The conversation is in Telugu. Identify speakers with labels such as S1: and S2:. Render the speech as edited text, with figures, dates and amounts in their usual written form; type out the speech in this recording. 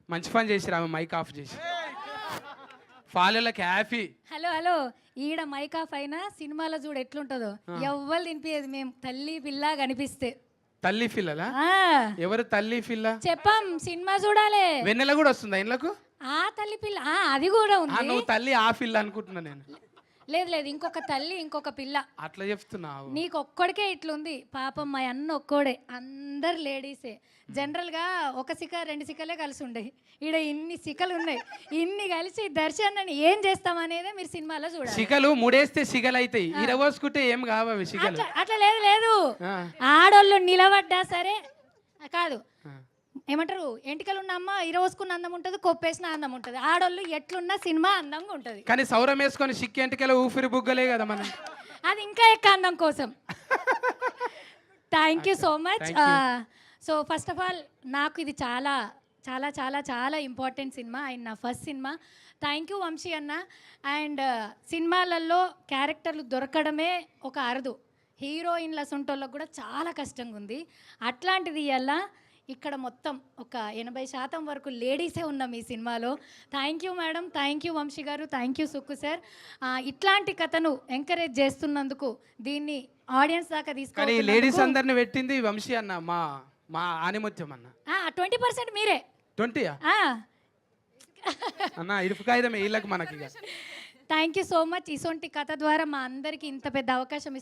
S1: మంచి పని చేసిరు ఆమె మైక్ ఆఫ్ చేసి ఫాలోలకి హ్యాపీ.
S2: హలో హలో, ఈడ మైక్ ఆఫ్ అయినా సినిమాలో చూడు ఎట్లుంటుందో, ఎవ్వరు తినిపించేది మేము తల్లి పిల్ల కనిపిస్తే.
S1: తల్లి పిల్లలా?
S2: ఆ,
S1: ఎవరు తల్లి పిల్ల?
S2: చెప్పాం సినిమా చూడాలి.
S1: వెన్నెల కూడా వస్తుందా ఇండ్లకు?
S2: ఆ తల్లి పిల్ల, అది కూడా
S1: ఆ,
S2: ఉంది.
S1: నువ్వు తల్లి ఆ పిల్ల అనుకుంటున్నా నేను.
S2: లేదు లేదు, ఇంకొక తల్లి ఇంకొక పిల్ల.
S1: అట్లా చెప్తున్నావు.
S2: నీకు ఒక్కడికే ఇట్లుంది, పాపం మా అన్న ఒక్కోడే, అందరు లేడీసే. జనరల్గా ఒక సిక రెండు సికలే కలిసి ఉండేవి, ఈడ ఇన్ని సికలు ఉన్నాయి. ఇన్ని కలిసి దర్శనాన్ని ఏం చేస్తామనేదే మీరు సినిమాలో చూడాలి.
S1: సిగలు ముడేస్తే సిగలు అవుతాయి, ఇరవోసుకుంటే ఏం కావవి సిగలు.
S2: అట్లా లేదు లేదు,
S1: ఆ.
S2: ఆడోళ్ళు నిలబడ్డా సరే కాదు,
S1: ఆ.
S2: ఏమంటారు, ఎంటికలు ఉన్న అమ్మ ఇరవోసుకున్న అందం ఉంటుంది, కొప్పేసిన అందం ఉంటుంది. ఆడోళ్ళు ఎట్లున్నా సినిమా అందంగా ఉంటుంది.
S1: కానీ సౌరం వేసుకొని సిక్కి ఎంటికల ఊపిరి బుగ్గలే కదా మనం.
S2: అది ఇంకా ఎక్కువ అందం కోసం. Thank you so much. So first of all నాకు ఇది చాలా చాలా చాలా చాలా ఇంపార్టెంట్ సినిమా అండ్ నా first cinema. Thank you Vamshi అన్న. అండ్ సినిమాలలో క్యారెక్టర్లు దొరకడమే ఒక అరుదు, హీరోయిన్ల సొంటోళ్ళకు కూడా చాలా కష్టంగా ఉంది. అట్లాంటిది ఇలా ఇక్కడ మొత్తం ఒక 80% వరకు లేడీసే ఉన్నాం ఈ సినిమాలో. Thank you madam, thank you Vamshi గారు, థ్యాంక్ యూ సుక్కు సార్. ఇట్లాంటి కథను ఎంకరేజ్ చేస్తున్నందుకు, దీన్ని ఆడియన్స్ దాకా
S1: కానీ
S2: తీసుకొని
S1: లేడీస్ అందరిని పెట్టింది వంశీ అన్న, మా మా ఆనిముత్యం అన్న.
S2: 20% మీరే.
S1: 20 అన్న ఇరుపు కాగితమే వీళ్ళకి మనకి.
S2: Thank you so much. ఇసొంటి కథ ద్వారా మా అందరికీ ఇంత పెద్ద అవకాశం